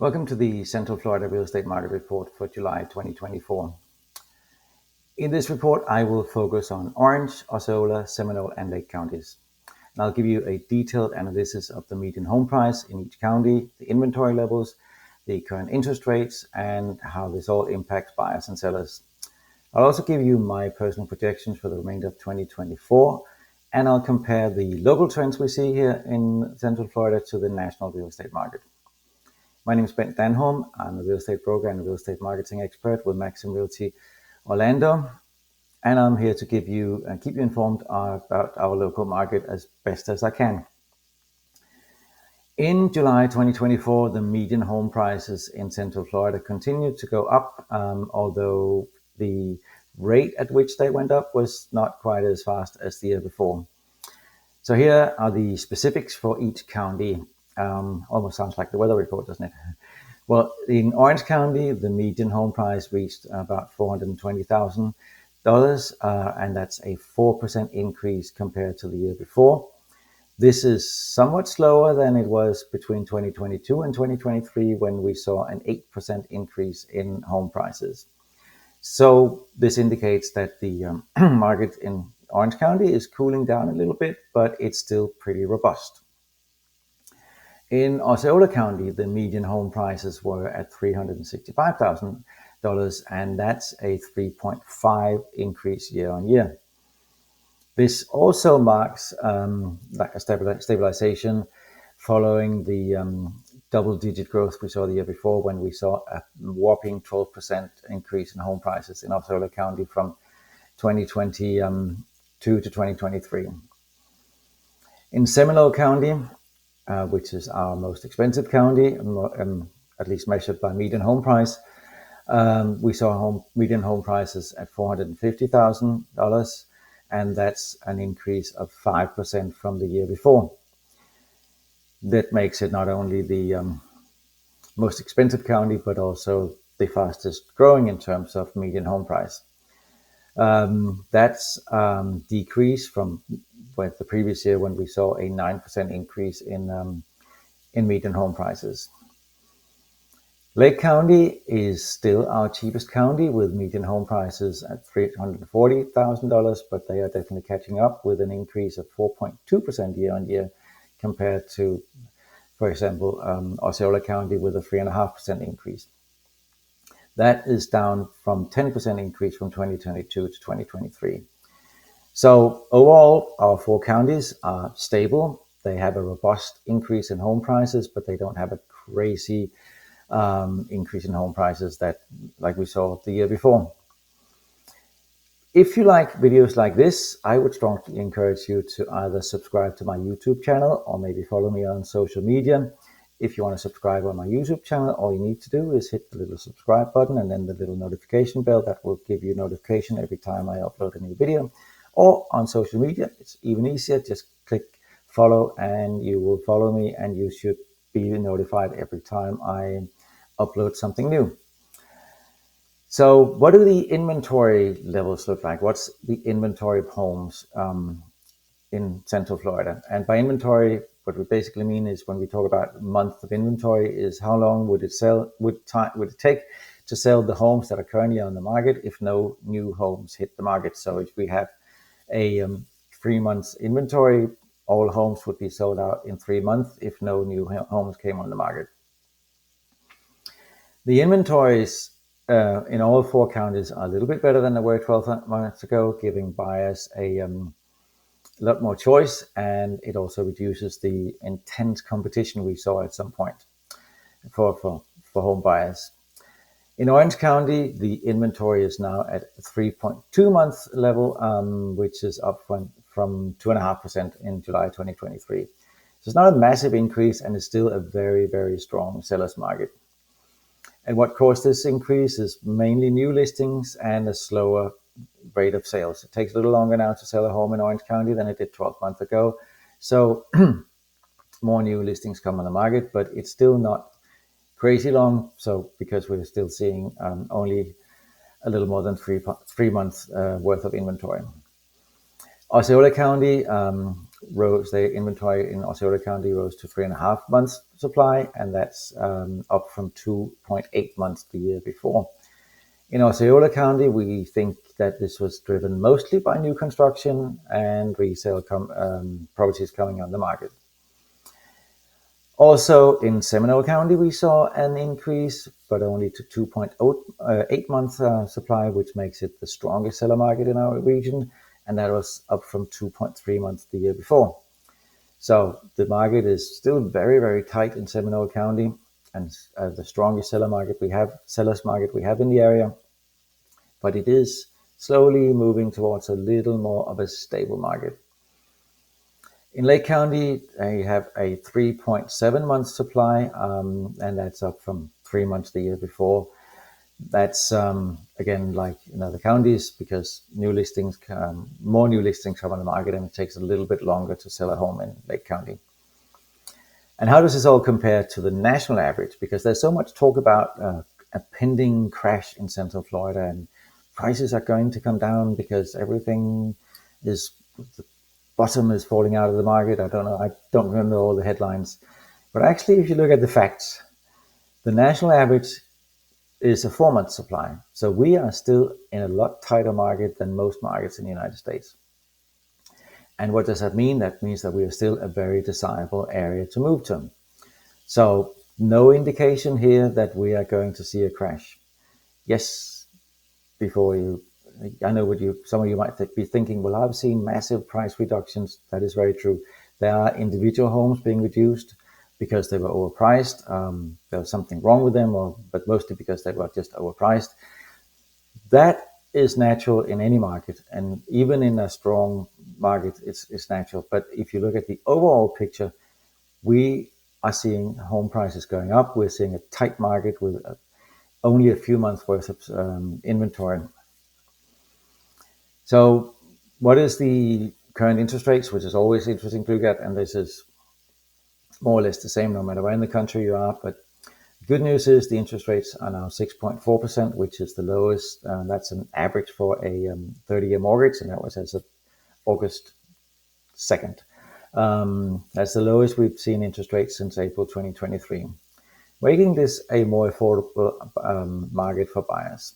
Welcome to the Central Florida Real Estate Market Report for July 2024. In this report, I will focus on Orange, Osceola, Seminole, and Lake counties. And I'll give you a detailed analysis of the median home price in each county, the inventory levels, the current interest rates, and how this all impacts buyers and sellers. I'll also give you my personal projections for the remainder of 2024, and I'll compare the local trends we see here in Central Florida to the national real estate market. My name is Bent Danholm. I'm a real estate broker and a real estate marketing expert with Maxim Realty Orlando. And I'm here to give you and keep you informed about our local market as best as I can. In July 2024, the median home prices in Central Florida continued to go up, although the rate at which they went up was not quite as fast as the year before. So here are the specifics for each county. Almost sounds like the weather report, doesn't it? Well, in Orange County, the median home price reached about $420,000, and that's a 4% increase compared to the year before. This is somewhat slower than it was between 2022 and 2023, when we saw an 8% increase in home prices. So this indicates that the market in Orange County is cooling down a little bit, but it's still pretty robust. In Osceola County, the median home prices were at $365,000, and that's a 3.5 increase year on year. This also marks like a stabilization following the double-digit growth we saw the year before, when we saw a whopping 12% increase in home prices in Osceola County from 2022 to 2023. In Seminole County, which is our most expensive county, at least measured by median home price, we saw median home prices at $450,000, and that's an increase of 5% from the year before. That makes it not only the most expensive county, but also the fastest growing in terms of median home price. That's decreased from the previous year, when we saw a 9% increase in median home prices. Lake County is still our cheapest county, with median home prices at $340,000, but they are definitely catching up with an increase of 4.2% year on year, compared to, for example, Osceola County with a 3.5% increase. That is down from 10% increase from 2022 to 2023. So overall, our four counties are stable. They have a robust increase in home prices, but they don't have a crazy increase in home prices like we saw the year before. If you like videos like this, I would strongly encourage you to either subscribe to my YouTube channel or maybe follow me on social media. If you want to subscribe on my YouTube channel, all you need to do is hit the little subscribe button and then the little notification bell that will give you notification every time I upload a new video. Or on social media, it's even easier. Just click follow and you will follow me, and you should be notified every time I upload something new. So what do the inventory levels look like? What's the inventory of homes in Central Florida? And by inventory, what we basically mean is, when we talk about month of inventory, is how long would it take to sell the homes that are currently on the market if no new homes hit the market. So if we have a 3 months inventory, all homes would be sold out in 3 months if no new homes came on the market. The inventories in all four counties are a little bit better than they were 12 months ago, giving buyers a lot more choice, and it also reduces the intense competition we saw at some point for home buyers. In Orange County, the inventory is now at 3.2 month level, which is up from 2.5% in July 2023. So it's not a massive increase, and it's still a very, very strong seller's market. And what caused this increase is mainly new listings and a slower rate of sales. It takes a little longer now to sell a home in Orange County than it did 12 months ago. So more new listings come on the market, but it's still not crazy long. So because we're still seeing only a little more than 3 months worth of inventory. Osceola County rose, the inventory in Osceola County rose to 3.5 months supply, and that's up from 2.8 months the year before. In Osceola County, we think that this was driven mostly by new construction and resale properties coming on the market. Also in Seminole County, we saw an increase, but only to 2.8 months supply, which makes it the strongest seller market in our region, and that was up from 2.3 months the year before. So the market is still very, very tight in Seminole County, and the strongest sellers market we have in the area, but it is slowly moving towards a little more of a stable market. In Lake County, they have a 3.7 months supply, and that's up from 3 months the year before. That's again, like in other counties, because more new listings come on the market, and it takes a little bit longer to sell a home in Lake County. And how does this all compare to the national average? Because there's so much talk about a pending crash in Central Florida, and prices are going to come down because everything is, the bottom is falling out of the market. I don't know. I don't remember all the headlines. But actually, if you look at the facts, the national average is a 4-month supply. So we are still in a lot tighter market than most markets in the United States. And what does that mean? That means that we are still a very desirable area to move to. So no indication here that we are going to see a crash. Yes, I know some of you might be thinking, well, I've seen massive price reductions. That is very true. There are individual homes being reduced because they were overpriced. There was something wrong with them, but mostly because they were just overpriced. That is natural in any market, and even in a strong market, it's natural. But if you look at the overall picture, we are seeing home prices going up. We're seeing a tight market with only a few months worth of inventory. So what is the current interest rates, which is always interesting to look at, and this is more or less the same no matter where in the country you are. But the good news is the interest rates are now 6.4%, which is the lowest. That's an average for a 30-year mortgage, and that was as of August 2nd. That's the lowest we've seen interest rates since April 2023, making this a more affordable market for buyers.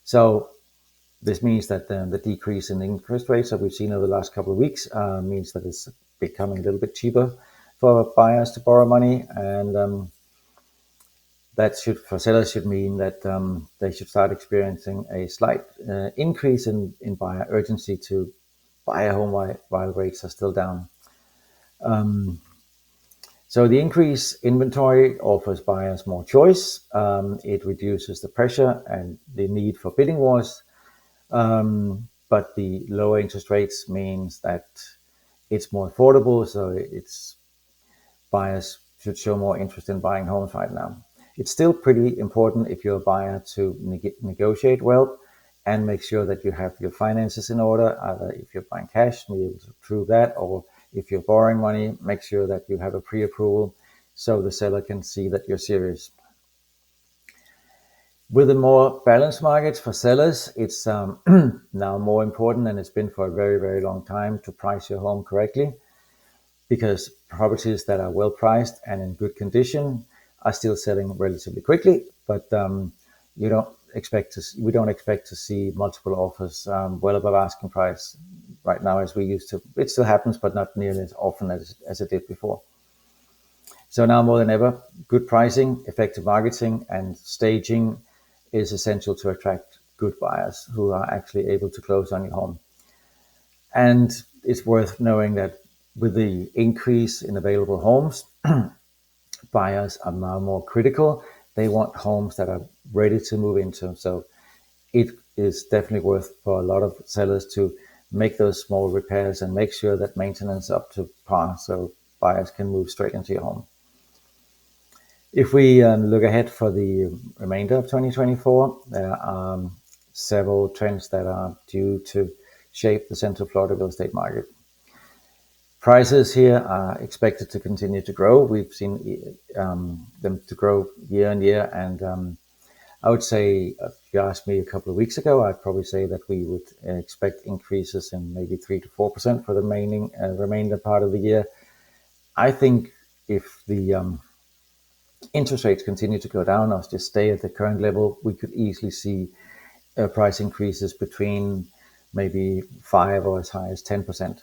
So this means that the decrease in interest rates that we've seen over the last couple of weeks means that it's becoming a little bit cheaper for buyers to borrow money, and that for sellers should mean that they should start experiencing a slight increase in buyer urgency to buy a home while rates are still down. So the increased inventory offers buyers more choice. It reduces the pressure and the need for bidding wars. But the lower interest rates means that it's more affordable. So buyers should show more interest in buying homes right now. It's still pretty important if you're a buyer to negotiate well and make sure that you have your finances in order. Either if you're buying cash, be able to prove that, or if you're borrowing money, make sure that you have a pre-approval so the seller can see that you're serious. With a more balanced market for sellers, it's now more important than it's been for a very, very long time to price your home correctly, because properties that are well priced and in good condition are still selling relatively quickly, but we don't expect to see multiple offers well above asking price right now as we used to. It still happens, but not nearly as often as it did before. So now more than ever, good pricing, effective marketing, and staging is essential to attract good buyers who are actually able to close on your home. And it's worth knowing that with the increase in available homes, buyers are now more critical. They want homes that are ready to move into. So it is definitely worth for a lot of sellers to make those small repairs and make sure that maintenance is up to par so buyers can move straight into your home. If we look ahead for the remainder of 2024, there are several trends that are due to shape the Central Florida real estate market. Prices here are expected to continue to grow. We've seen them to grow year on year, and I would say, if you asked me a couple of weeks ago, I'd probably say that we would expect increases in maybe 3 to 4% for the remainder part of the year. I think if the interest rates continue to go down or just stay at the current level, we could easily see price increases between maybe 5 or as high as 10%.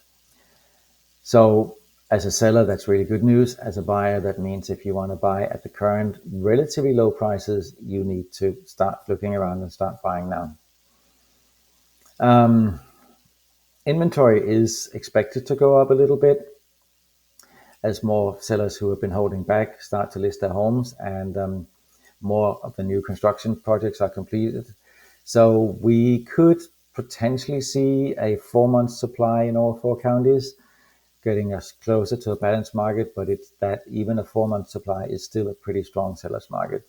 So as a seller, that's really good news. As a buyer, that means if you want to buy at the current relatively low prices, you need to start looking around and start buying now. Inventory is expected to go up a little bit as more sellers who have been holding back start to list their homes, and more of the new construction projects are completed. So we could potentially see a 4-month supply in all 4 counties, getting us closer to a balanced market, but it's that even a 4-month supply is still a pretty strong seller's market.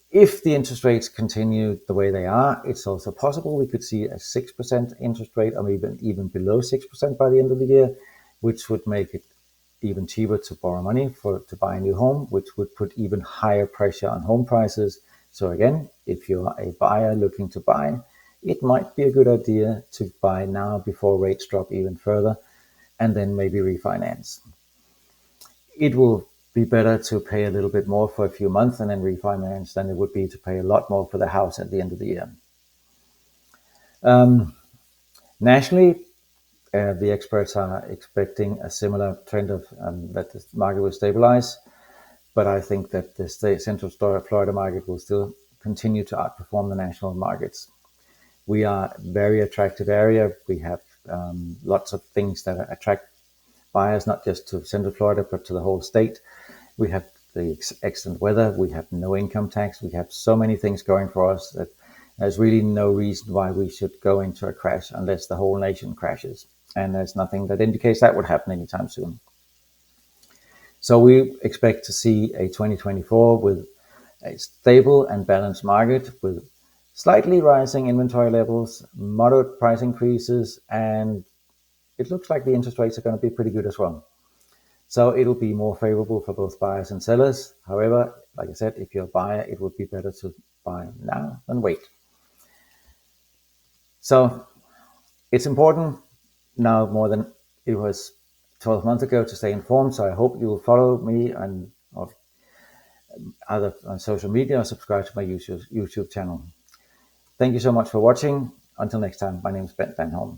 If the interest rates continue the way they are, it's also possible we could see a 6% interest rate, or even below 6% by the end of the year, which would make it even cheaper to borrow money to buy a new home, which would put even higher pressure on home prices. So again, if you're a buyer looking to buy, it might be a good idea to buy now before rates drop even further, and then maybe refinance. It will be better to pay a little bit more for a few months and then refinance than it would be to pay a lot more for the house at the end of the year. Nationally, the experts are expecting a similar trend of that the market will stabilize, but I think that the Central Florida market will still continue to outperform the national markets. We are a very attractive area. We have lots of things that attract buyers, not just to Central Florida, but to the whole state. We have the excellent weather. We have no income tax. We have so many things going for us that there's really no reason why we should go into a crash unless the whole nation crashes. And there's nothing that indicates that would happen anytime soon. So we expect to see a 2024 with a stable and balanced market with slightly rising inventory levels, moderate price increases, and it looks like the interest rates are going to be pretty good as well. So it'll be more favorable for both buyers and sellers. However, like I said, if you're a buyer, it would be better to buy now than wait. So it's important now more than it was 12 months ago to stay informed. So I hope you will follow me on either on social media or subscribe to my YouTube channel. Thank you so much for watching. Until next time, my name is Bent Danholm.